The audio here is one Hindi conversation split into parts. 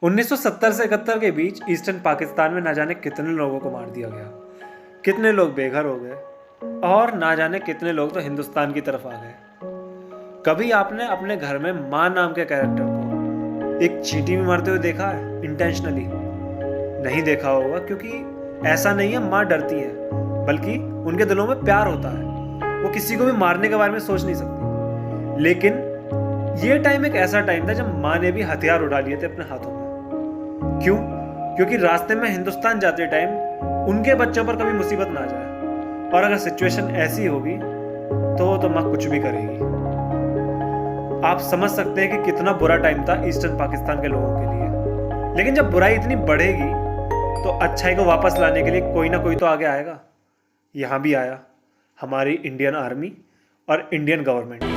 1970 से 71 के बीच ईस्टर्न पाकिस्तान में ना जाने कितने लोगों को मार दिया गया, कितने लोग बेघर हो गए और ना जाने कितने लोग तो हिंदुस्तान की तरफ आ गए। कभी आपने अपने घर में माँ नाम के कैरेक्टर को एक चींटी में मरते हुए देखा है इंटेंशनली? नहीं देखा होगा, क्योंकि ऐसा नहीं है माँ डरती है, बल्कि उनके दिलों में प्यार होता है। वो किसी को भी मारने के बारे में सोच नहीं सकती। लेकिन ये टाइम एक ऐसा टाइम था जब माँ ने भी हथियार उठा लिए थे अपने हाथों में। क्यों? क्योंकि रास्ते में हिंदुस्तान जाते टाइम उनके बच्चों पर कभी मुसीबत ना जाए, और अगर सिचुएशन ऐसी होगी तो माँ कुछ भी करेगी। आप समझ सकते हैं कि कितना बुरा टाइम था ईस्टर्न पाकिस्तान के लोगों के लिए। लेकिन जब बुराई इतनी बढ़ेगी तो अच्छाई को वापस लाने के लिए कोई ना कोई तो आगे आएगा। यहाँ भी आया हमारी इंडियन आर्मी और इंडियन गवर्नमेंट।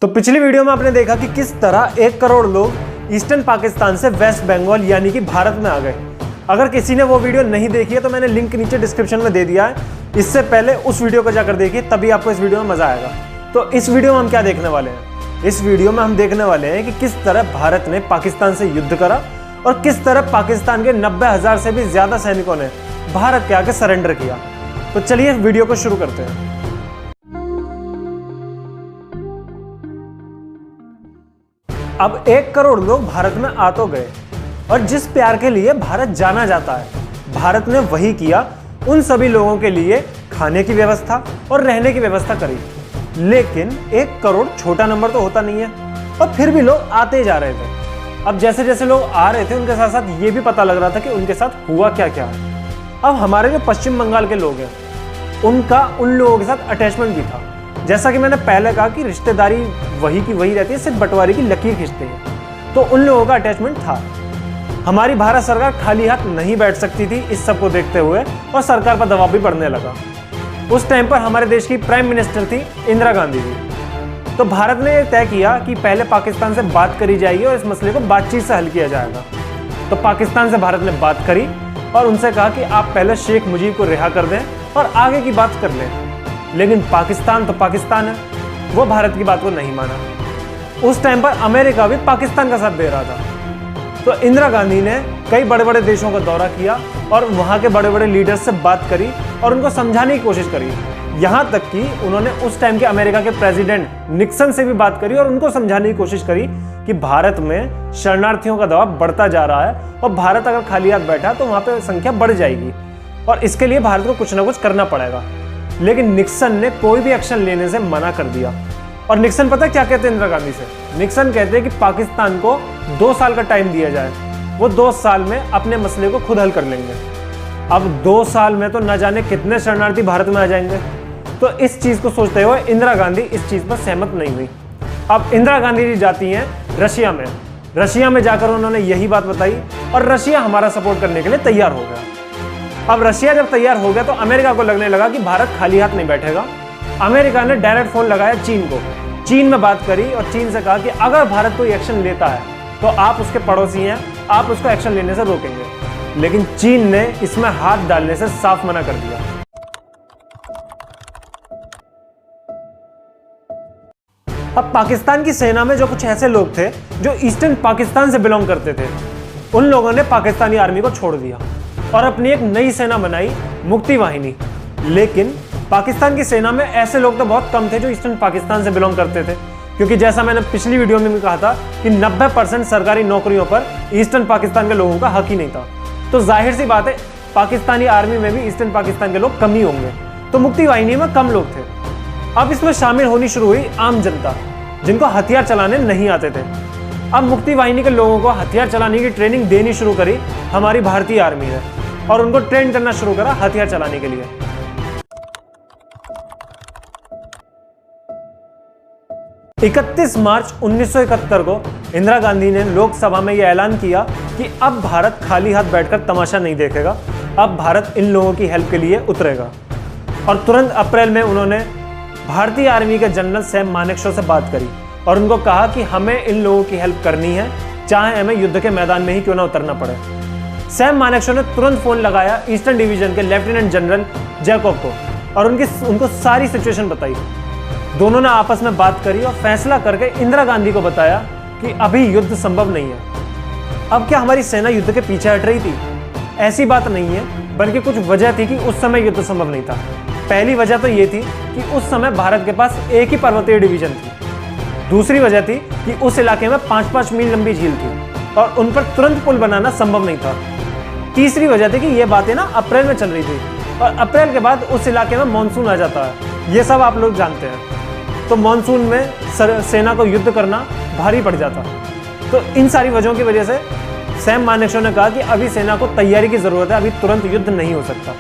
तो पिछली वीडियो में आपने देखा कि किस तरह 1 करोड़ लोग ईस्टर्न पाकिस्तान से वेस्ट बंगाल यानी कि भारत में आ गए। अगर किसी ने वो वीडियो नहीं देखी है तो मैंने लिंक नीचे डिस्क्रिप्शन में दे दिया है। इससे पहले उस वीडियो को जाकर देखिए, तभी आपको इस वीडियो में मजा आएगा। तो इस वीडियो में हम क्या देखने वाले हैं? इस वीडियो में हम देखने वाले हैं कि किस तरह भारत ने पाकिस्तान से युद्ध करा और किस तरह पाकिस्तान के 90,000 से भी ज्यादा सैनिकों ने भारत के आगे सरेंडर किया। तो चलिए वीडियो को शुरू करते हैं। अब 1 करोड़ लोग भारत में आ तो गए, और जिस प्यार के लिए भारत जाना जाता है भारत ने वही किया। उन सभी लोगों के लिए खाने की व्यवस्था और रहने की व्यवस्था करी। लेकिन 1 करोड़ छोटा नंबर तो होता नहीं है, और फिर भी लोग आते जा रहे थे। अब जैसे जैसे लोग आ रहे थे उनके साथ साथ ये भी पता लग रहा था कि उनके साथ हुआ क्या क्या। अब हमारे जो पश्चिम बंगाल के लोग हैं उनका उन लोगों के साथ अटैचमेंट भी था। जैसा कि मैंने पहले कहा कि रिश्तेदारी वही की वही रहती है, सिर्फ बंटवारे की लकीर खींचते हैं। तो उन लोगों का अटैचमेंट था। हमारी भारत सरकार खाली हाथ नहीं बैठ सकती थी इस सब को देखते हुए, और सरकार पर दबाव भी पड़ने लगा। उस टाइम पर हमारे देश की प्राइम मिनिस्टर थी इंदिरा गांधी जी। तो भारत ने तय किया कि पहले पाकिस्तान से बात करी जाएगी और इस मसले को बातचीत से हल किया जाएगा। तो पाकिस्तान से भारत ने बात करी और उनसे कहा कि आप पहले शेख मुजीब को रिहा कर दें और आगे की बात कर लें। लेकिन पाकिस्तान तो पाकिस्तान है, वो भारत की बात को नहीं माना। उस टाइम पर अमेरिका भी पाकिस्तान का साथ दे रहा था। तो इंदिरा गांधी ने कई बड़े बड़े देशों का दौरा किया और वहां के बड़े बड़े लीडर्स से बात करी और उनको समझाने की कोशिश करी। यहां तक कि उन्होंने उस टाइम के अमेरिका के प्रेसिडेंट निक्सन से भी बात करी और उनको समझाने की कोशिश करी कि भारत में शरणार्थियों का दबाव बढ़ता जा रहा है, और भारत अगर खाली हाथ बैठा तो वहां पर संख्या बढ़ जाएगी, और इसके लिए भारत को कुछ ना कुछ करना पड़ेगा। लेकिन निक्सन ने कोई भी एक्शन लेने से मना कर दिया। और निक्सन पता क्या कहते हैं इंदिरा गांधी से? निक्सन कहते हैं कि पाकिस्तान को 2 साल का टाइम दिया जाए, वो 2 साल में अपने मसले को खुद हल कर लेंगे। अब 2 साल में तो न जाने कितने शरणार्थी भारत में आ जाएंगे। तो इस चीज को सोचते हुए इंदिरा गांधी इस चीज पर सहमत नहीं हुई। अब इंदिरा गांधी जी जाती हैं रशिया में। रशिया में जाकर उन्होंने यही बात बताई और रशिया हमारा सपोर्ट करने के लिए तैयार हो गया। अब रशिया जब तैयार हो गया तो अमेरिका को लगने लगा कि भारत खाली हाथ नहीं बैठेगा। अमेरिका ने डायरेक्ट फोन लगाया चीन को। चीन में बात करी और चीन से कहा कि अगर भारत कोई एक्शन लेता है तो आप उसके पड़ोसी हैं, आप उसको एक्शन लेने से रोकेंगे। लेकिन चीन ने इसमें हाथ डालने से साफ मना कर दिया। अब पाकिस्तान की सेना में जो कुछ ऐसे लोग थे जो ईस्टर्न पाकिस्तान से बिलोंग करते थे, उन लोगों ने पाकिस्तानी आर्मी को छोड़ दिया और अपनी एक नई सेना बनाई, मुक्ति वाहिनी। लेकिन पाकिस्तान की सेना में ऐसे लोग तो बहुत कम थे जो ईस्टर्न पाकिस्तान से बिलोंग करते थे, क्योंकि जैसा मैंने पिछली वीडियो में भी कहा था कि 90% सरकारी नौकरियों पर ईस्टर्न पाकिस्तान के लोगों का हक ही नहीं था। तो जाहिर सी बात है पाकिस्तानी आर्मी में भी ईस्टर्न पाकिस्तान के लोग कम ही होंगे। तो मुक्ति वाहिनी में कम लोग थे। अब इसमें शामिल होनी शुरू हुई आम जनता, जिनको हथियार चलाने नहीं आते थे। अब मुक्ति वाहिनी के लोगों को हथियार चलाने की ट्रेनिंग देनी शुरू करी हमारी भारतीय आर्मी ने, और उनको ट्रेन करना शुरू करा हथियार चलाने के लिए। मार्च 1971 को इंदिरा गांधी ने लोकसभा में यह ऐलान किया कि अब भारत खाली हाथ बैठकर तमाशा नहीं देखेगा, अब भारत इन लोगों की हेल्प के लिए उतरेगा। और तुरंत अप्रैल में उन्होंने भारतीय आर्मी के जनरल सैम मानेकशॉ से बात करी और उनको कहा कि हमें इन लोगों की हेल्प करनी है चाहे हमें युद्ध के मैदान में ही क्यों ना उतरना पड़े। सैम मानेकशॉ ने तुरंत फोन लगाया ईस्टर्न डिवीजन के लेफ्टिनेंट जनरल जैकब को और उनको सारी सिचुएशन बताई। दोनों ने आपस में बात करी और फैसला करके इंदिरा गांधी को बताया कि अभी युद्ध संभव नहीं है। अब क्या हमारी सेना युद्ध के पीछे हट रही थी? ऐसी बात नहीं है, बल्कि कुछ वजह थी कि उस समय युद्ध संभव नहीं था। पहली वजह तो ये थी कि उस समय भारत के पास एक ही पर्वतीय डिवीजन थी। दूसरी वजह थी कि उस इलाके में 5-5 मील लंबी झील थी और उन पर तुरंत पुल बनाना संभव नहीं था। तीसरी वजह थी कि ये बातें ना अप्रैल में चल रही थी और अप्रैल के बाद उस इलाके में मानसून आ जाता है। ये सब आप लोग जानते हैं। तो मानसून में सेना को युद्ध करना भारी पड़ जाता। तो इन सारी वजहों की वजह से सैम मानेकशॉ ने कहा कि अभी सेना को तैयारी की जरूरत है, अभी तुरंत युद्ध नहीं हो सकता।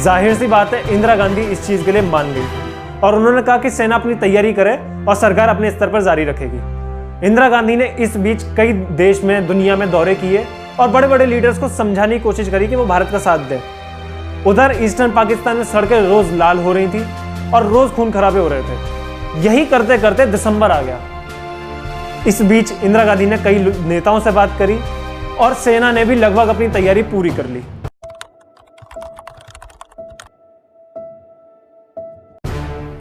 जाहिर सी बात है, इंदिरा गांधी इस चीज के लिए मान गई और उन्होंने कहा कि सेना अपनी तैयारी करे और सरकार अपने स्तर पर जारी रखेगी। इंदिरा गांधी ने इस बीच कई देश में, दुनिया में दौरे किए और बड़े बड़े लीडर्स को समझाने की कोशिश करी कि वो भारत का साथ दें। उधर ईस्टर्न पाकिस्तान में सड़कें रोज लाल हो रही थी और रोज खून खराबे हो रहे थे। यही करते करते दिसंबर आ गया। इस बीच इंदिरा गांधी ने कई नेताओं से बात करी और सेना ने भी लगभग अपनी तैयारी पूरी कर ली।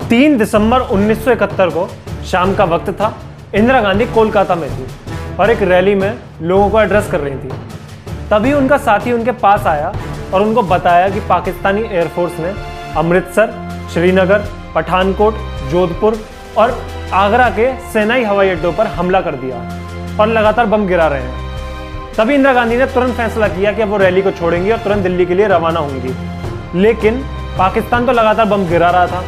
3 दिसंबर 1971 को शाम का वक्त था। इंदिरा गांधी कोलकाता में थी और एक रैली में लोगों को एड्रेस कर रही थी। तभी उनका साथी उनके पास आया और उनको बताया कि पाकिस्तानी एयरफोर्स ने अमृतसर, श्रीनगर, पठानकोट, जोधपुर और आगरा के सेनाई हवाई अड्डों पर हमला कर दिया और लगातार बम गिरा रहे हैं। तभी इंदिरा गांधी ने तुरंत फैसला किया कि अब वो रैली को छोड़ेंगी और तुरंत दिल्ली के लिए रवाना होंगी। लेकिन पाकिस्तान तो लगातार बम गिरा रहा था।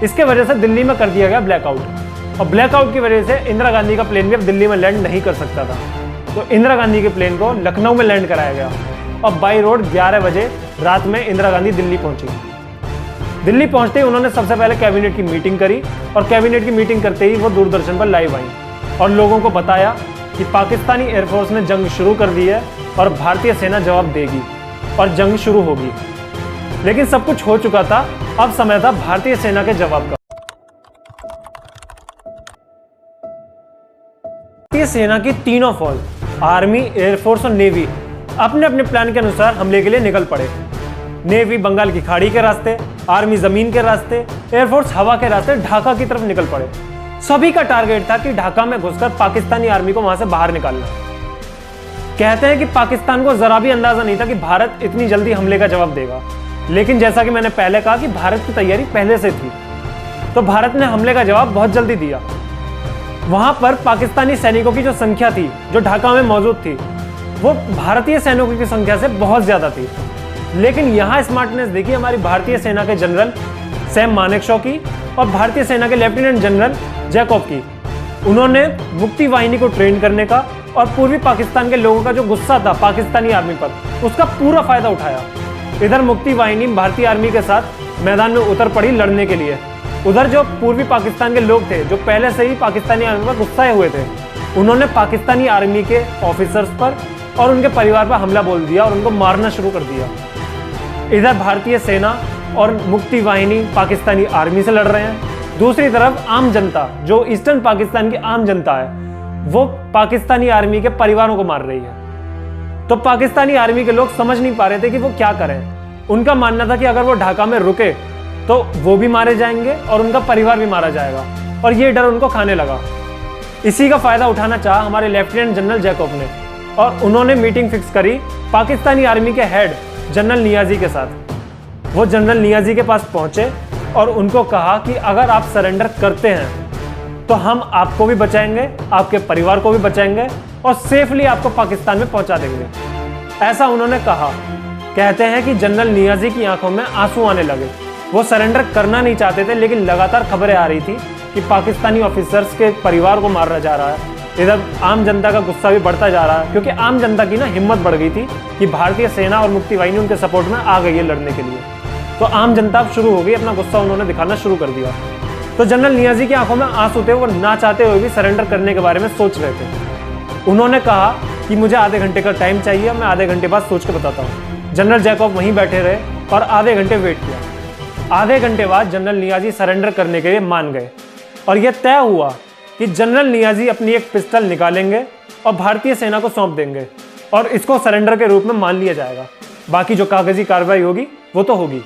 इसके वजह से दिल्ली में कर दिया गया ब्लैकआउट और ब्लैकआउट की वजह से इंदिरा गांधी का प्लेन भी अब दिल्ली में लैंड नहीं कर सकता था। तो इंदिरा गांधी के प्लेन को लखनऊ में लैंड कराया गया और बाई रोड 11 बजे रात में इंदिरा गांधी दिल्ली पहुंची। दिल्ली पहुंचते ही उन्होंने सबसे पहले कैबिनेट की मीटिंग करी और कैबिनेट की मीटिंग करते ही वो दूरदर्शन पर लाइव आई और लोगों को बताया कि पाकिस्तानी एयरफोर्स ने जंग शुरू कर दी है और भारतीय सेना जवाब देगी और जंग शुरू होगी। लेकिन सब कुछ हो चुका था, अब समय था भारतीय सेना के जवाब का। भारतीय सेना की तीनों फौज, आर्मी, एयरफोर्स और नेवी अपने अपने प्लान के अनुसार हमले के लिए निकल पड़े। नेवी बंगाल की खाड़ी के रास्ते, आर्मी जमीन के रास्ते, एयरफोर्स हवा के रास्ते ढाका की तरफ निकल पड़े। सभी का टारगेट था कि ढाका में घुसकर पाकिस्तानी आर्मी को वहां से बाहर निकालना। कहते हैं कि पाकिस्तान को जरा भी अंदाजा नहीं था कि भारत इतनी जल्दी हमले का जवाब देगा। लेकिन जैसा कि मैंने पहले कहा कि भारत की तैयारी पहले से थी, तो भारत ने हमले का जवाब बहुत जल्दी दिया। वहां पर पाकिस्तानी सैनिकों की जो संख्या थी, जो ढाका में मौजूद थी, वो भारतीय सैनिकों की संख्या से बहुत ज्यादा थी। लेकिन यहां स्मार्टनेस देखी हमारी भारतीय सेना के जनरल सैम मानेकशॉ की और भारतीय सेना के लेफ्टिनेंट जनरल जैकब की। उन्होंने मुक्ति वाहिनी को ट्रेन करने का और पूर्वी पाकिस्तान के लोगों का जो गुस्सा था पाकिस्तानी आर्मी पर, उसका पूरा फायदा उठाया। इधर मुक्ति वाहिनी भारतीय आर्मी के साथ मैदान में उतर पड़ी लड़ने के लिए। उधर जो पूर्वी पाकिस्तान के लोग थे, जो पहले से ही पाकिस्तानी आर्मी पर गुस्साए हुए थे, उन्होंने पाकिस्तानी आर्मी के ऑफिसर्स पर और उनके परिवार पर हमला बोल दिया और उनको मारना शुरू कर दिया। इधर भारतीय सेना और मुक्ति वाहिनी पाकिस्तानी आर्मी से लड़ रहे हैं। दूसरी तरफ आम जनता, जो ईस्टर्न पाकिस्तान की आम जनता है, वो पाकिस्तानी आर्मी के परिवारों को मार रही है। तो पाकिस्तानी आर्मी के लोग समझ नहीं पा रहे थे कि वो क्या करें। उनका मानना था कि अगर वो ढाका में रुके तो वो भी मारे जाएंगे और उनका परिवार भी मारा जाएगा, और ये डर उनको खाने लगा। इसी का फायदा उठाना चाहा हमारे लेफ्टिनेंट जनरल जैकब ने और उन्होंने मीटिंग फिक्स करी पाकिस्तानी आर्मी के हेड जनरल नियाजी के साथ। वो जनरल नियाजी के पास पहुंचे और उनको कहा कि अगर आप सरेंडर करते हैं तो हम आपको भी बचाएंगे, आपके परिवार को भी बचाएंगे और सेफली आपको पाकिस्तान में पहुंचा देंगे। ऐसा उन्होंने कहा। कहते हैं कि जनरल नियाजी की आंखों में आंसू आने लगे। वो सरेंडर करना नहीं चाहते थे, लेकिन लगातार खबरें आ रही थी कि पाकिस्तानी ऑफिसर्स के परिवार को मारा जा रहा है। इधर आम जनता का गुस्सा भी बढ़ता जा रहा है, क्योंकि आम जनता की ना हिम्मत बढ़ गई थी कि भारतीय सेना और मुक्ति वाहिनी उनके सपोर्ट में आ गई है लड़ने के लिए। तो आम जनता अब शुरू हो गई, अपना गुस्सा उन्होंने दिखाना शुरू कर दिया। तो जनरल नियाजी की आंखों में आंसू थे, वो ना चाहते हुए भी सरेंडर करने के बारे में सोच रहे थे। उन्होंने कहा कि मुझे आधे घंटे का टाइम चाहिए, मैं आधे घंटे बाद सोच के बताता हूँ। जनरल जैकब वहीं बैठे रहे और आधे घंटे वेट किया। आधे घंटे बाद जनरल नियाजी सरेंडर करने के लिए मान गए और यह तय हुआ कि जनरल नियाजी अपनी एक पिस्टल निकालेंगे और भारतीय सेना को सौंप देंगे और इसको सरेंडर के रूप में मान लिया जाएगा। बाकी जो कागजी कार्रवाई होगी वो तो होगी।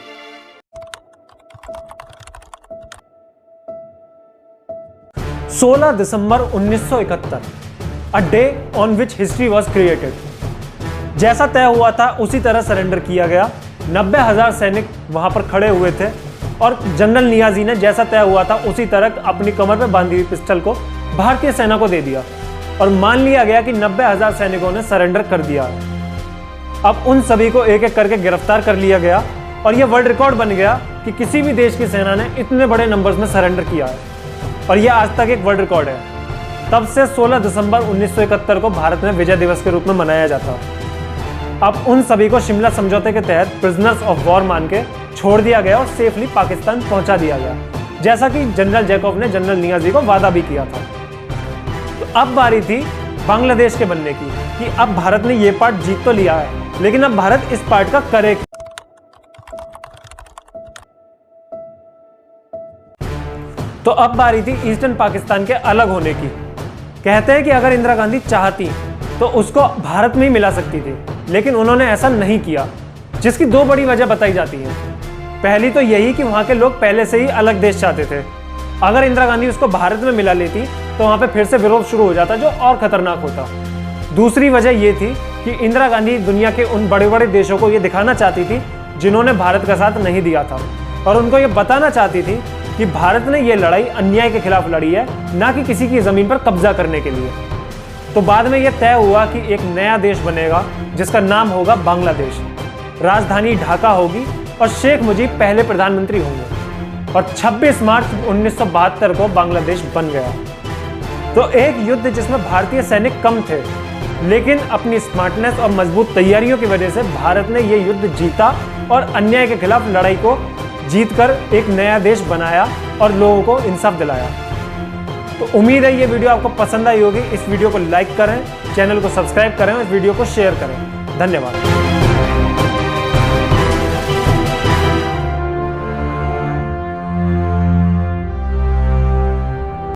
16 दिसंबर 1971, a day on which history was created. जैसा तय हुआ था उसी तरह सरेंडर किया गया। 90,000 सैनिक वहां पर खड़े हुए थे और जनरल नियाजी ने जैसा तय हुआ था उसी तरह अपनी कमर पे बांधी हुई पिस्टल को भारतीय सेना को दे दिया और मान लिया गया कि 90,000 सैनिकों ने सरेंडर कर दिया। अब उन सभी को एक एक करके गिरफ्तार कर लिया गया और यह वर्ल्ड रिकॉर्ड बन गया कि किसी भी देश की सेना ने इतने बड़े नंबर्स में सरेंडर किया है और यह आज तक एक वर्ल्ड रिकॉर्ड है। तब से 16 दिसंबर 1971 को भारत में विजय दिवस के रूप में मनाया जाता है। अब उन सभी को शिमला समझौते के तहत प्रिजनर्स ऑफ वॉर मान के छोड़ दिया गया और सेफली पाकिस्तान पहुंचा दिया गया, जैसा कि जनरल जैकब ने जनरल नियाजी को वादा भी किया था। तो अब बारी थी बांग्लादेश के बनने की कि अब भारत ने ये पार्ट जीत तो लिया है, लेकिन अब भारत इस पार्ट का करे। तो अब बारी थी ईस्टर्न पाकिस्तान के अलग होने की। कहते हैं कि अगर इंदिरा गांधी चाहती तो उसको भारत में ही मिला सकती थी, लेकिन उन्होंने ऐसा नहीं किया, जिसकी दो बड़ी वजह बताई जाती हैं। पहली तो यही कि वहां के लोग पहले से ही अलग देश चाहते थे। अगर इंदिरा गांधी उसको भारत में मिला लेती तो वहां पे फिर से विरोध शुरू हो जाता, जो और खतरनाक होता। दूसरी वजह यह थी कि इंदिरा गांधी दुनिया के उन बड़े बड़े देशों को यह दिखाना चाहती थी जिन्होंने भारत का साथ नहीं दिया था, और उनको यह बताना चाहती थी कि भारत ने यह लड़ाई अन्याय के खिलाफ लड़ी है, ना कि किसी की जमीन पर कब्जा करने के लिए। तो बाद में यह तय हुआ कि एक नया देश बनेगा जिसका नाम होगा बांग्लादेश। राजधानी ढाका होगी और शेख मुजीब पहले प्रधानमंत्री होंगे और 26 मार्च 1972 को बांग्लादेश बन गया। तो एक युद्ध जिसमें भारतीय सैनिक कम थे, लेकिन अपनी स्मार्टनेस और मजबूत तैयारियों की वजह से भारत ने यह युद्ध जीता और अन्याय के खिलाफ लड़ाई को जीतकर एक नया देश बनाया और लोगों को इंसाफ दिलाया। तो उम्मीद है ये वीडियो आपको पसंद आई होगी। इस वीडियो को लाइक करें, चैनल को सब्सक्राइब करें और इस वीडियो को शेयर करें। धन्यवाद।